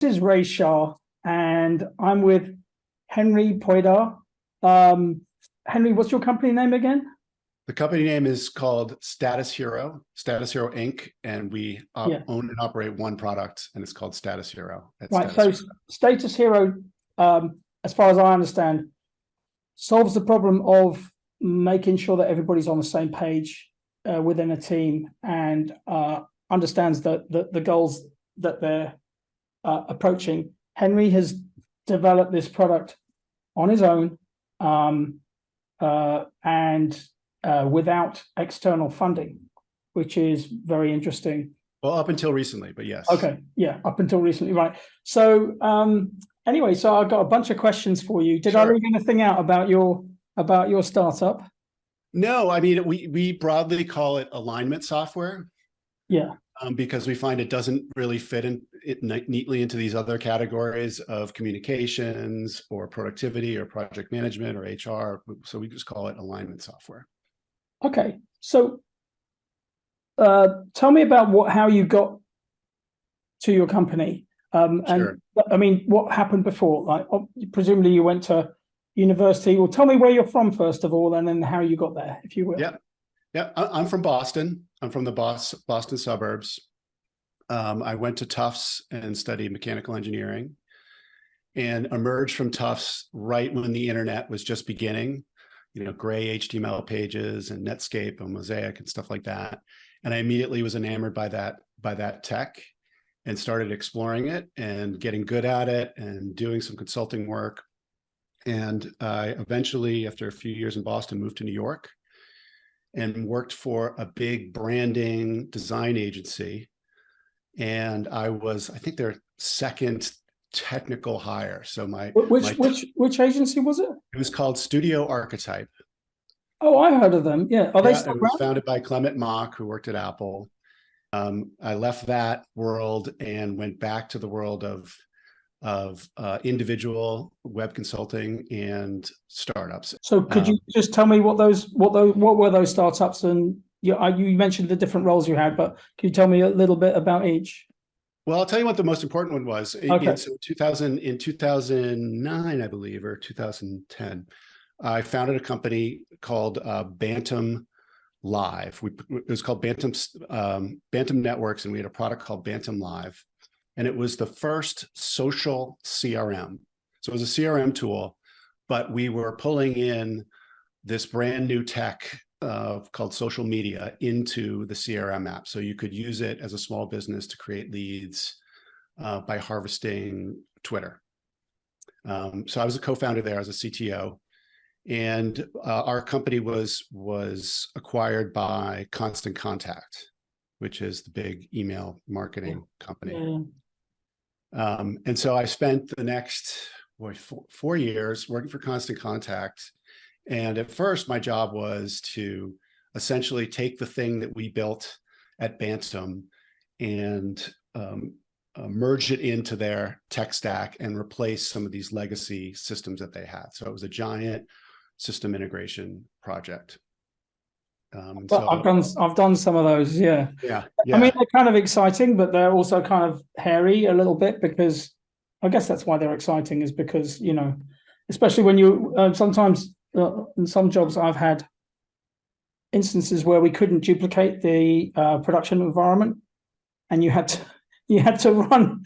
This is Ray Shah, and I'm with Henry Poydar. Henry, what's your company name again? The company name is called Status Hero Inc., and we own and operate one product, and it's called Status Hero. Right. So Status Hero, as far as I understand, solves the problem of making sure that everybody's on the same page within a team and understands the goals that they're approaching. Henry has developed this product on his own and without external funding, which is very interesting. Well, up until recently, but yes. Okay, yeah, up until recently, right. So anyway, so I've got a bunch of questions for you. Did I leave anything out about your startup? No, I mean, we broadly call it alignment software. Yeah. Because we find it doesn't really fit neatly into these other categories of communications or productivity or project management or HR. So we just call it alignment software. Okay. So tell me about how you got to your company. And I mean, what happened before? Like, presumably you went to university. Well, tell me where you're from, first of all, and then how you got there, if you will. Yeah, I'm from Boston. I'm from the Boston suburbs. I went to Tufts and studied mechanical engineering and emerged from Tufts right when the internet was just beginning, gray HTML pages and Netscape and Mosaic and stuff like that. And I immediately was enamored by that tech and started exploring it and getting good at it and doing some consulting work. And I eventually, after a few years in Boston, moved to New York and worked for a big branding design agency. And I think, their second technical hire. So which agency was it? It was called Studio Archetype. Oh, I heard of them. Yeah. Are they still it was founded by Clement Mock, who worked at Apple. I left that world and went back to the world of individual web consulting and startups. So could you just tell me what were those startups? And you mentioned the different roles you had, but can you tell me a little bit about each? Well, I'll tell you what the most important one was. Okay. In 2009, I believe, or 2010, I founded a company called Bantam Live. It was called Bantam Networks, and we had a product called Bantam Live. And it was the first social CRM. So it was a CRM tool, but we were pulling in this brand new tech called social media into the CRM app. So you could use it as a small business to create leads by harvesting Twitter. So I was a co-founder there as a CTO. And our company was acquired by Constant Contact, which is the big email marketing company. And so I spent the next 4 years working for Constant Contact. And at first, my job was to essentially take the thing that we built at Bantam and merge it into their tech stack and replace some of these legacy systems that they had. So it was a giant system integration project. So I've done some of those. Yeah. I mean, they're kind of exciting, but they're also kind of hairy a little bit, because I guess that's why they're exciting, is because, especially when you sometimes in some jobs I've had instances where we couldn't duplicate the production environment, and you had to run,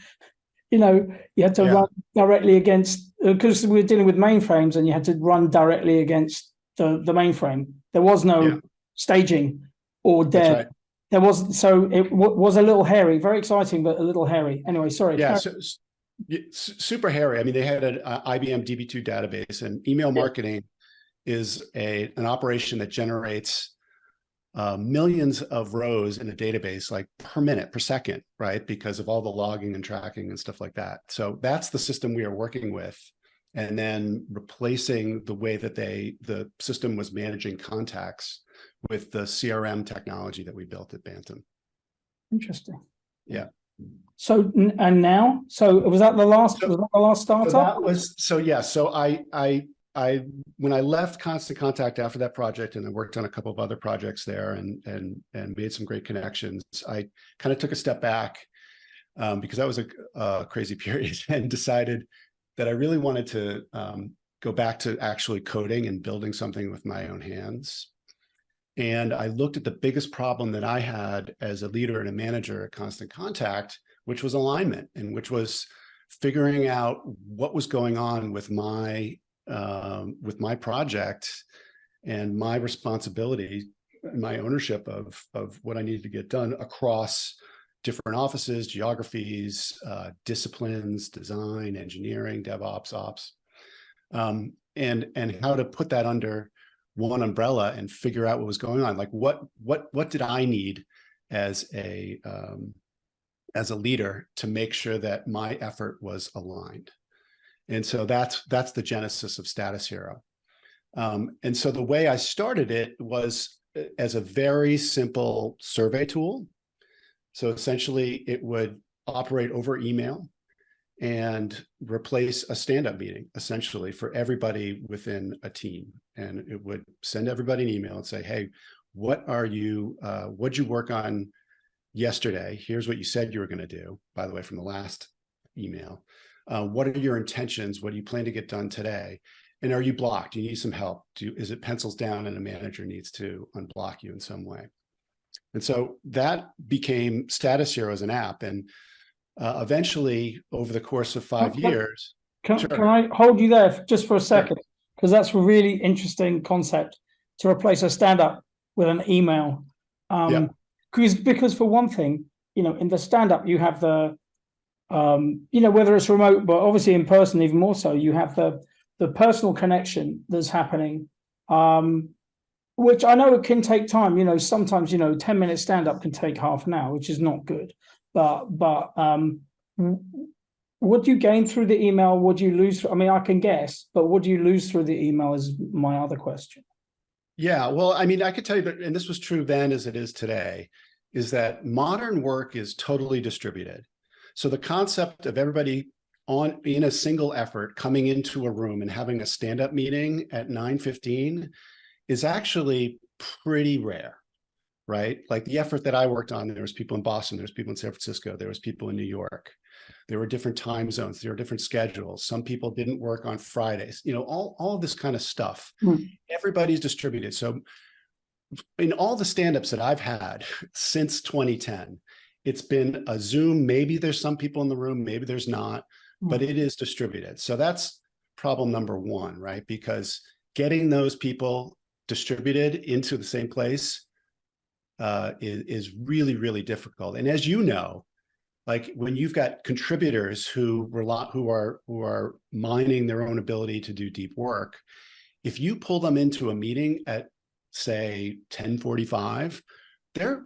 run directly against, because we were dealing with mainframes, and you had to run directly against the mainframe. There was no staging or dev. Right. There was, so it was a little hairy, very exciting, but a little hairy. Anyway, sorry. Yeah, super hairy. I mean, they had an IBM DB2 database, and email marketing is an operation that generates millions of rows in a database, like per minute, per second, right? Because of all the logging and tracking and stuff like that. So that's the system we are working with. And then replacing the way that the system was managing contacts with the CRM technology that we built at Bantam. Interesting. Yeah. So, and now, so was that the last startup? So I when I left Constant Contact after that project, and I worked on a couple of other projects there and made some great connections, I kind of took a step back because that was a crazy period, and decided that I really wanted to go back to actually coding and building something with my own hands. And I looked at the biggest problem that I had as a leader and a manager at Constant Contact, which was alignment, and which was figuring out what was going on with my project and my responsibility, my ownership of what I needed to get done across different offices, geographies, disciplines, design, engineering, DevOps, ops, and how to put that under one umbrella and figure out what was going on. Like what did I need as a leader to make sure that my effort was aligned? And so that's the genesis of Status Hero. And so the way I started it was as a very simple survey tool. So essentially it would operate over email and replace a stand-up meeting essentially for everybody within a team. And it would send everybody an email and say, hey, what'd you work on yesterday? Here's what you said you were going to do, by the way, from the last email. What are your intentions? What do you plan to get done today? And are you blocked? Do you need some help? Is it pencils down and a manager needs to unblock you in some way? And so that became Status Hero as an app. And eventually, over the course of 5 years. Can I hold you there just for a second? Because that's a really interesting concept, to replace a stand-up with an email. Because for one thing, in the stand-up, you have the, whether it's remote, but obviously in person, even more so, you have the personal connection that's happening, which I know it can take time. Sometimes, 10-minute stand-up can take half an hour, which is not good. But what do you gain through the email? What do you lose? I mean, I can guess, but what do you lose through the email is my other question. Yeah, well, I mean, I could tell you that, and this was true then as it is today, is that modern work is totally distributed. So the concept of everybody in a single effort coming into a room and having a stand-up meeting at 9:15 is actually pretty rare. Right? Like the effort that I worked on, there was people in Boston, there was people in San Francisco, there was people in New York. There were different time zones, there were different schedules. Some people didn't work on Fridays, all of this kind of stuff. Everybody's distributed. So in all the stand-ups that I've had since 2010, it's been a Zoom. Maybe there's some people in the room, maybe there's not, but it is distributed. So that's problem number one, right? Because getting those people distributed into the same place is really, really difficult. And as you know, like when you've got contributors who are mining their own ability to do deep work, if you pull them into a meeting at say 10:45,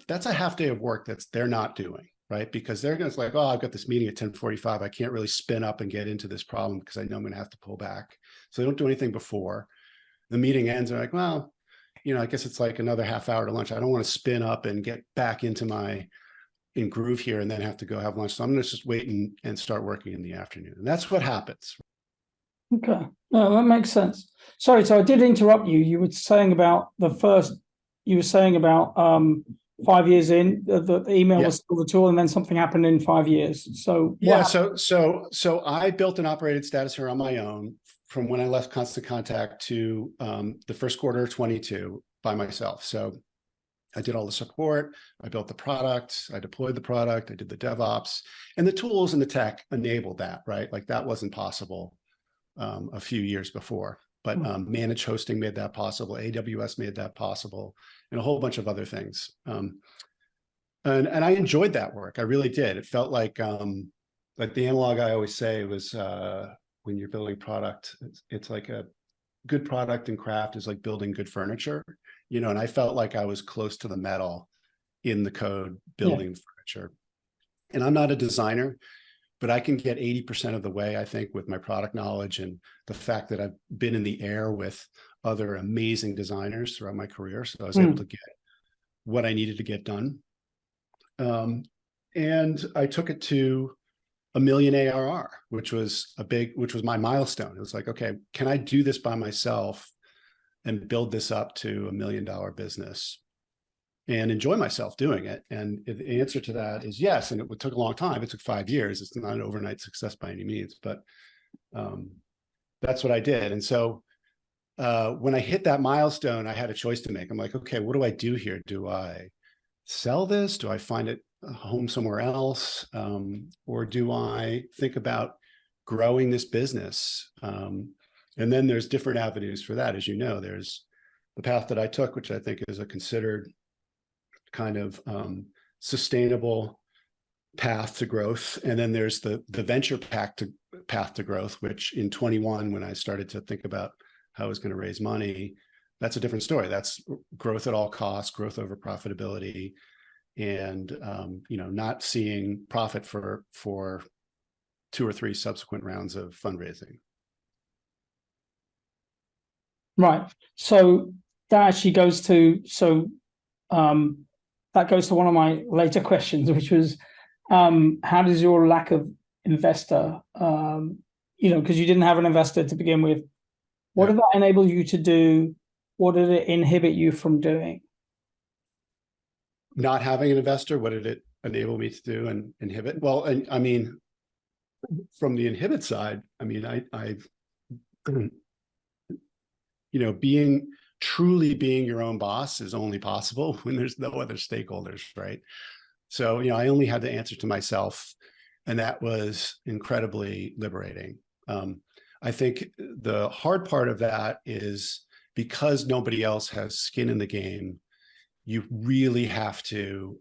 that's a half day of work they're not doing, right? Because they're going to like, oh, I've got this meeting at 10:45. I can't really spin up and get into this problem because I know I'm going to have to pull back. So they don't do anything before the meeting ends. They're like, well, I guess it's like another half hour to lunch. I don't want to spin up and get back into in groove here and then have to go have lunch. So I'm going to just wait and start working in the afternoon. And that's what happens. Okay. No, that makes sense. Sorry, so I did interrupt you. You were saying about 5 years in, the email was still the tool, and then something happened in 5 years. So so I built and operated Status Hero on my own from when I left Constant Contact to the first quarter of 22 by myself. So I did all the support, I built the product, I deployed the product, I did the DevOps, and the tools and the tech enabled that, right? Like that wasn't possible a few years before, but managed hosting made that possible, AWS made that possible, and a whole bunch of other things. And I enjoyed that work, I really did. It felt like the analog I always say was, when you're building product, it's like a good product and craft is like building good furniture, and I felt like I was close to the metal in the code building furniture. And I'm not a designer, but I can get 80% of the way, I think, with my product knowledge and the fact that I've been in the air with other amazing designers throughout my career. So I was able to get what I needed to get done. And I took it to $1 million ARR, which was my milestone. It was like, okay, can I do this by myself and build this up to $1 million business? and enjoy myself doing it? And the answer to that is yes. And it took a long time. It took 5 years. It's not an overnight success by any means, but that's what I did. And so when I hit that milestone, I had a choice to make. I'm like, okay, what do I do here? Do I sell this? Do I find it a home somewhere else? Or do I think about growing this business? And then there's different avenues for that. As you know, there's the path that I took, which I think is a considered kind of sustainable path to growth. And then there's the venture path to growth, which in 21, when I started to think about how I was going to raise money, that's a different story. That's growth at all costs, growth over profitability, and not seeing profit for 2 or 3 subsequent rounds of fundraising. Right. So that actually goes to that goes to one of my later questions, which was how does your lack of investor, because you didn't have an investor to begin with, what did that enable you to do? What did it inhibit you from doing? Not having an investor, what did it enable me to do and inhibit? Well, and I mean, from the inhibit side, I mean, I've truly being your own boss is only possible when there's no other stakeholders, right? So, I only had to answer to myself, and that was incredibly liberating. I think the hard part of that is because nobody else has skin in the game, you really have to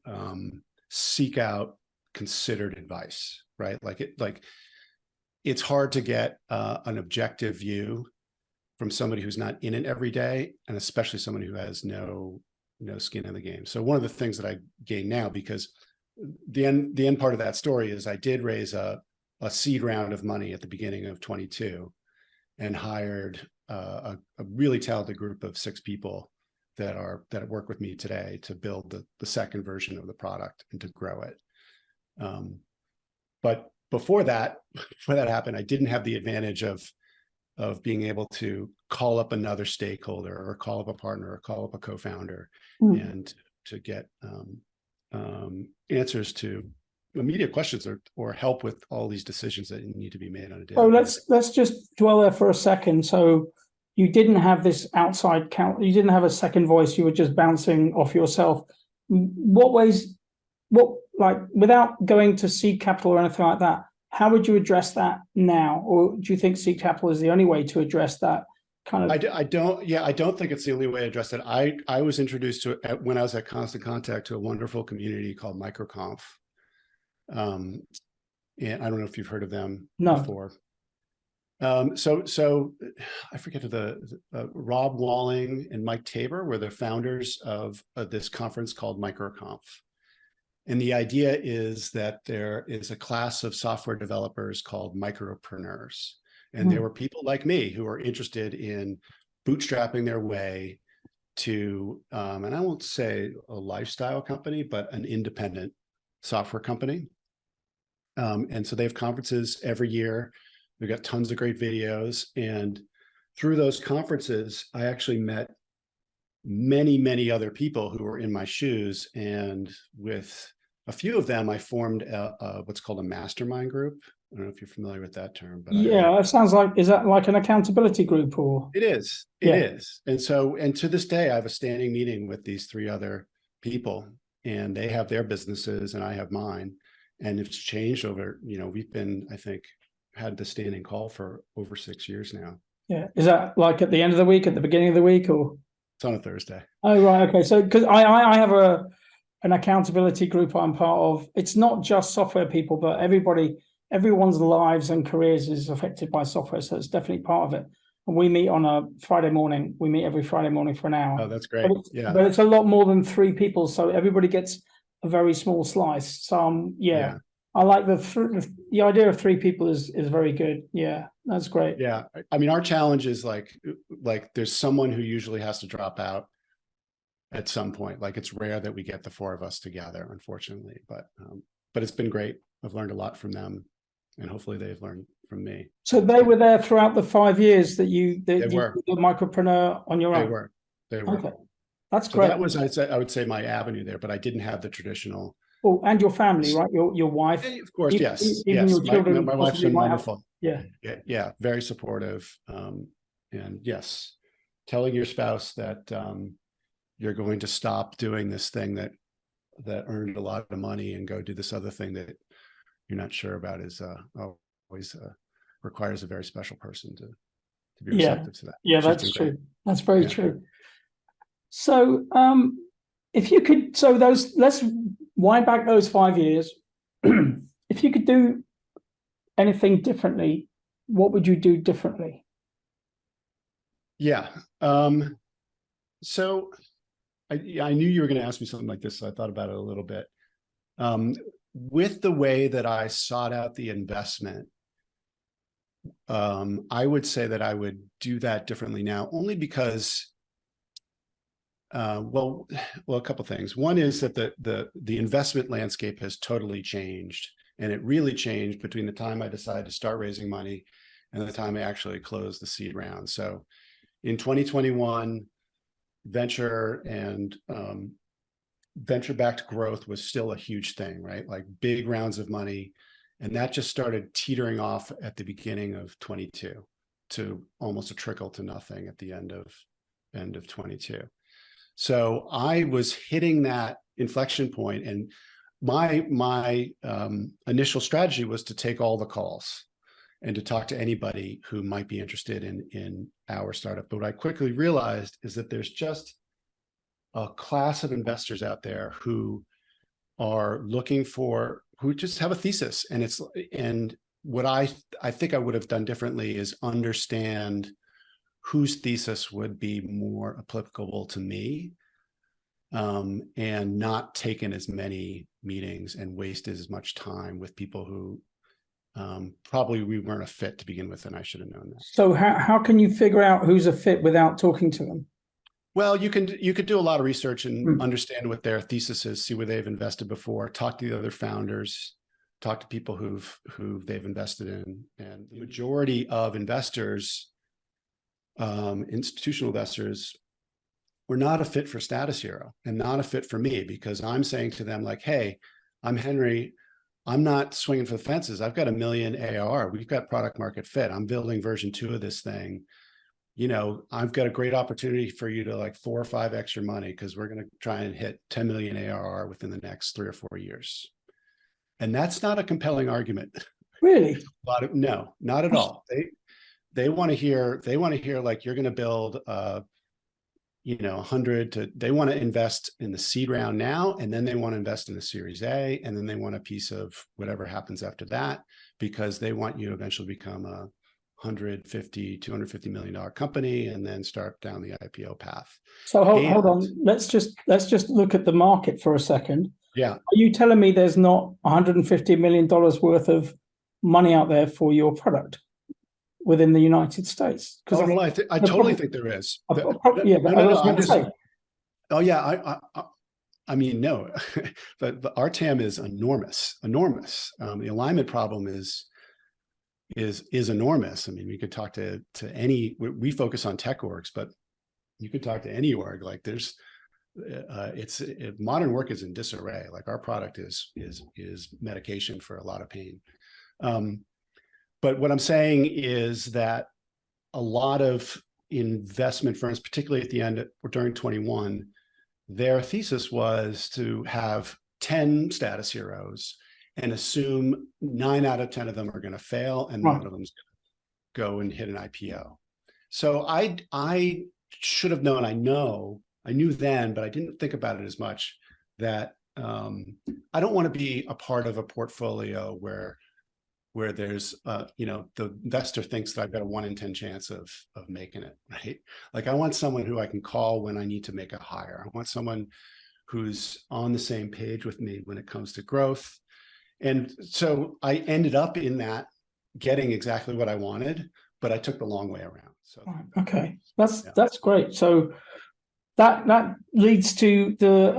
seek out considered advice, right? It's hard to get an objective view from somebody who's not in it every day, and especially someone who has no skin in the game. So one of the things that I gain now, because the end part of that story is I did raise a seed round of money at the beginning of 22 and hired a really talented group of 6 people that work with me today to build the second version of the product and to grow it. But before that happened, I didn't have the advantage of being able to call up another stakeholder or call up a partner or call up a co-founder and to get answers to immediate questions or help with all these decisions that need to be made on a daily basis. Let's just dwell there for a second. So you didn't have this outside count. You didn't have a second voice. You were just bouncing off yourself. Without going to seed capital or anything like that, how would you address that now? Or do you think seed capital is the only way to address that kind of? I don't think it's the only way to address it. I was introduced to it when I was at Constant Contact to a wonderful community called MicroConf. And I don't know if you've heard of them before. So I forget Rob Walling and Mike Tabor were the founders of this conference called MicroConf. And the idea is that there is a class of software developers called micropreneurs. And there were people like me who are interested in bootstrapping their way to, and I won't say a lifestyle company, but an independent software company. And so they have conferences every year. We've got tons of great videos. And through those conferences, I actually met many, many other people who were in my shoes. And with a few of them, I formed what's called a mastermind group. I don't know if you're familiar with that term, but it sounds like, is that like an accountability group or? It is. It is. And to this day, I have a standing meeting with these 3 other people, and they have their businesses and I have mine. And it's changed over, we've been, I think, had the standing call for over 6 years now. Yeah. Is that like at the end of the week, at the beginning of the week, or? It's on a Thursday. Oh, right. Okay. So, because I have an accountability group I'm part of. It's not just software people, but everyone's lives and careers is affected by software. So it's definitely part of it. And we meet on a Friday morning. We meet every Friday morning for an hour. Oh, that's great. But it's a lot more than 3 people. So everybody gets a very small slice. So I like the idea of 3 people is very good. Yeah, that's great. Yeah. I mean, our challenge is like there's someone who usually has to drop out at some point. Like it's rare that we get the 4 of us together, unfortunately, but it's been great. I've learned a lot from them, and hopefully they've learned from me. So they were there throughout the 5 years that you were They were the micropreneur on your own. They were. Okay. That's So great. that was, I would say, my avenue there, but I didn't have the traditional. Oh, and your family, right? Your wife, Of course, yes, even yes. your children. My wife's been wonderful. Yeah, yeah, very supportive. And yes, telling your spouse that you're going to stop doing this thing that earned a lot of money and go do this other thing that you're not sure about is always requires a very special person to be receptive to that. Yeah, that's true. That's very true. So if you could, let's wind back those 5 years. If you could do anything differently, what would you do differently? Yeah. So I knew you were going to ask me something like this, so I thought about it a little bit. With the way that I sought out the investment, I would say that I would do that differently now, only because, well, a couple of things. One is that the investment landscape has totally changed, and it really changed between the time I decided to start raising money and the time I actually closed the seed round. So in 2021, venture and venture-backed growth was still a huge thing, right? Like big rounds of money. And that just started teetering off at the beginning of 22 to almost a trickle to nothing at the end of 22. So I was hitting that inflection point, and my initial strategy was to take all the calls and to talk to anybody who might be interested in our startup. But what I quickly realized is that there's just a class of investors out there who are looking for, who just have a thesis. And what I think I would have done differently is understand whose thesis would be more applicable to me, and not taken as many meetings and wasted as much time with people who probably we weren't a fit to begin with, and I should have known that. So how can you figure out who's a fit without talking to them? Well, you could do a lot of research and understand what their thesis is, see where they've invested before, talk to the other founders, talk to people who they've invested in. And the majority of investors, institutional investors, were not a fit for Status Hero and not a fit for me, because I'm saying to them like, hey, I'm Henry. I'm not swinging for the fences. I've got $1 million ARR. We've got product market fit. I'm building version 2 of this thing. You know, I've got a great opportunity for you to like 4 or 5x your money, because we're going to try and hit 10 million ARR within the next 3 or 4 years. And that's not a compelling argument. Really? No, not at all. They want to hear like you're going to build, 100 to, they want to invest in the seed round now, and then they want to invest in the Series A, and then they want a piece of whatever happens after that, because they want you to eventually become a $250 million company and then start down the IPO path. So hold on. Let's just look at the market for a second. Yeah. Are you telling me there's not $150 million worth of money out there for your product within the United States? Because I totally think there is. I mean, no, but our TAM is enormous. The alignment problem is enormous. I mean, we could talk to any, we focus on tech orgs, but you could talk to any org. Like there's, modern work is in disarray. Like our product is medication for a lot of pain. But what I'm saying is that a lot of investment firms, particularly at the end or during 21, their thesis was to have 10 Status Heroes and assume 9 out of 10 of them are going to fail and 1 of them's going to go and hit an IPO. So I should have known. I knew then, but I didn't think about it as much, that I don't want to be a part of a portfolio where there's the investor thinks that I've got a 1 in 10 chance of making it, right? Like I want someone who I can call when I need to make a hire. I want someone who's on the same page with me when it comes to growth. And so I ended up in that getting exactly what I wanted, but I took the long way around. So okay, that's great. So that leads to the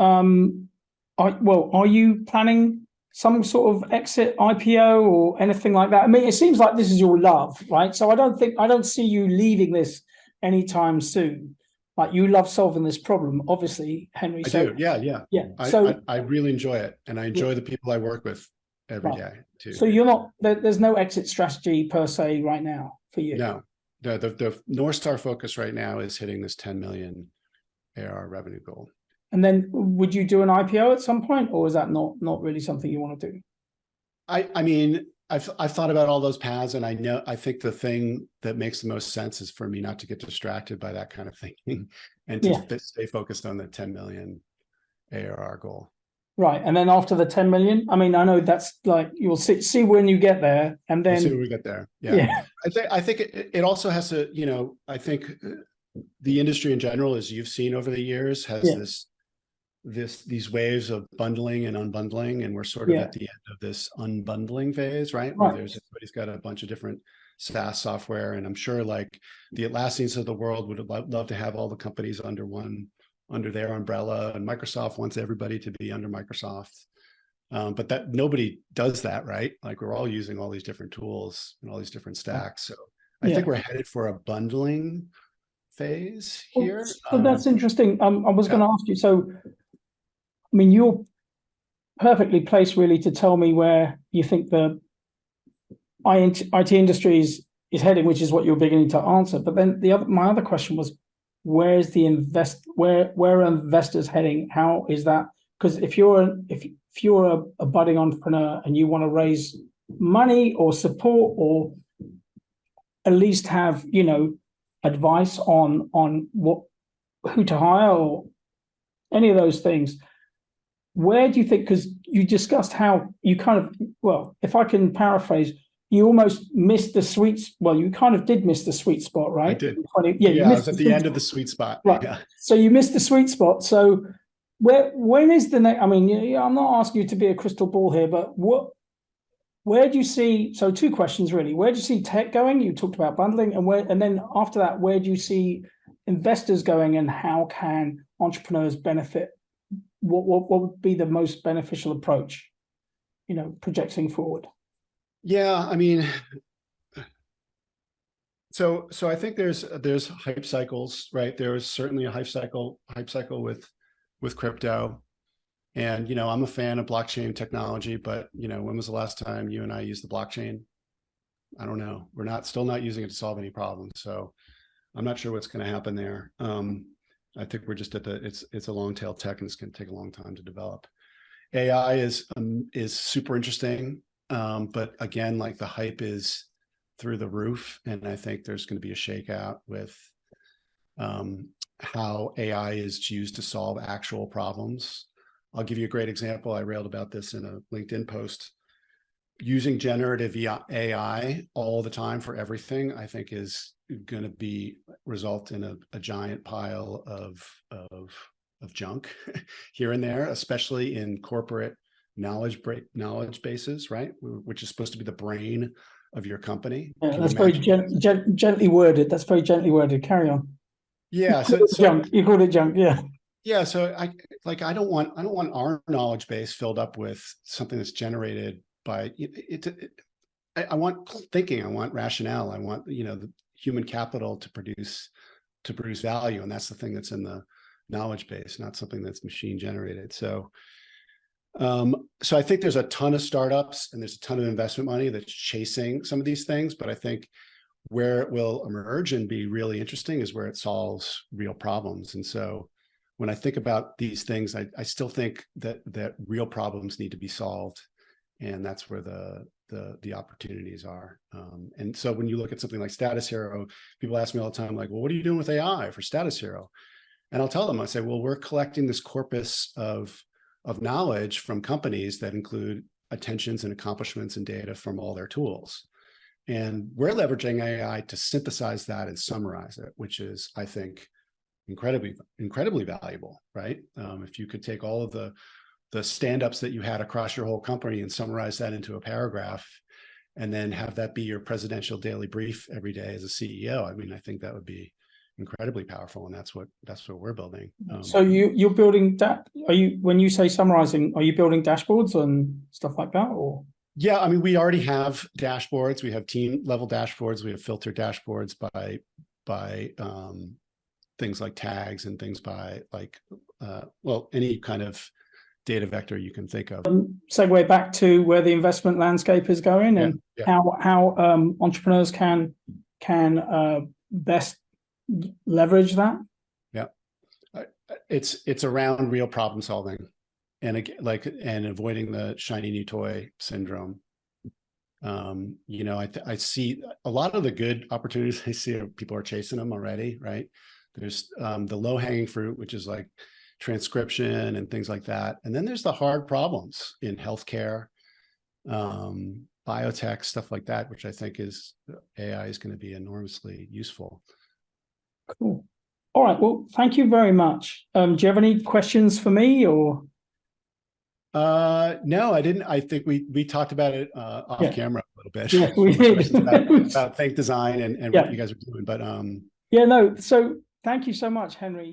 are you planning some sort of exit IPO or anything like that? I mean, it seems like this is your love, right? So I don't see you leaving this anytime soon. Like, you love solving this problem, obviously, Henry. I do. Yeah. Yeah. I really enjoy it, and I enjoy the people I work with every day too. So you're not, there's no exit strategy per se right now for you. No, the North Star focus right now is hitting this 10 million ARR revenue goal. And then would you do an IPO at some point, or is that not really something you want to do? I mean, I've thought about all those paths, and I think the thing that makes the most sense is for me not to get distracted by that kind of thinking, and to stay focused on the 10 million ARR goal. Right. And then after the 10 million, I mean, I know that's like, you'll see when you get there, and then we'll see when we get there. Yeah. I think it also has to, you know, I think the industry in general, as you've seen over the years, has these waves of bundling and unbundling, and we're sort of at the end of this unbundling phase, right? Where everybody's got a bunch of different SaaS software, and I'm sure like the Atlassians of the world would love to have all the companies under their umbrella, and Microsoft wants everybody to be under Microsoft. But that nobody does that, right? Like, we're all using all these different tools and all these different stacks. So I think we're headed for a bundling phase here. So that's interesting. I was going to ask you, so, I mean, you're perfectly placed really to tell me where you think the IT industry is heading, which is what you're beginning to answer. But then my other question was, where's the where are investors heading? How is that? Because if you're a budding entrepreneur and you want to raise money or support, or at least have, you know, advice on who to hire or any of those things, where do you think, because you discussed how you kind of, well, if I can paraphrase, you almost missed the you kind of did miss the sweet spot, right? I did. You I was at the end of the sweet spot. Right. Yeah. So you missed the sweet spot. So when is the next? I mean, I'm not asking you to be a crystal ball here, but where do you see? So two questions really. Where do you see tech going? You talked about bundling, and then after that, where do you see investors going, and how can entrepreneurs benefit? What would be the most beneficial approach, you know, projecting forward? Yeah, I mean, so I think there's hype cycles, right? There was certainly a hype cycle with crypto, and, you know, I'm a fan of blockchain technology, but, you know, when was the last time you and I used the blockchain? I don't know. We're still not using it to solve any problems, so I'm not sure what's going to happen there. I think we're just it's a long tail tech, and it's going to take a long time to develop. AI is super interesting. But again, like, the hype is through the roof, and I think there's going to be a shakeout with how AI is used to solve actual problems. I'll give you a great example. I railed about this in a LinkedIn post. Using generative AI all the time for everything, I think, is going to result in a giant pile of junk here and there, especially in corporate knowledge bases, right? Which is supposed to be the brain of your company. Yeah, that's very gently worded. That's very gently worded. Carry on. Yeah, junk. You called it junk. Yeah. Yeah. So I don't want our knowledge base filled up with something that's generated by it. I want thinking. I want rationale. I want, you know, the human capital to produce value, and that's the thing that's in the knowledge base, not something that's machine generated. So I think there's a ton of startups and there's a ton of investment money that's chasing some of these things, but I think where it will emerge and be really interesting is where it solves real problems. And so when I think about these things, I still think that real problems need to be solved, and that's where the opportunities are. And so when you look at something like Status Hero, people ask me all the time, like, well, what are you doing with AI for Status Hero? And I'll tell them, I say, well, we're collecting this corpus of knowledge from companies that include attentions and accomplishments and data from all their tools. And we're leveraging AI to synthesize that and summarize it, which is, I think, incredibly valuable, right? If you could take all of the stand-ups that you had across your whole company and summarize that into a paragraph, and then have that be your presidential daily brief every day as a CEO, I mean, I think that would be incredibly powerful, and that's what we're building. So you're building that? When you say summarizing, are you building dashboards and stuff like that, or? Yeah, I mean, we already have dashboards. We have team level dashboards. We have filtered dashboards by things like tags and things by like, well, any kind of data vector you can think of. Segue back to where the investment landscape is going, and how entrepreneurs can best leverage that. Yeah, it's around real problem solving, and again, and avoiding the shiny new toy syndrome. You know, I see a lot of the good opportunities. I see people are chasing them already, right? There's the low-hanging fruit, which is like transcription and things like that. And then there's the hard problems in healthcare, biotech, stuff like that, which I think is AI is going to be enormously useful. Cool. All right. Well, thank you very much. Do you have any questions for me, or? No, I didn't. I think we talked about it off camera a little bit. Yeah, we did. about Think Design and what you guys are doing. But yeah, no. So thank you so much, Henry.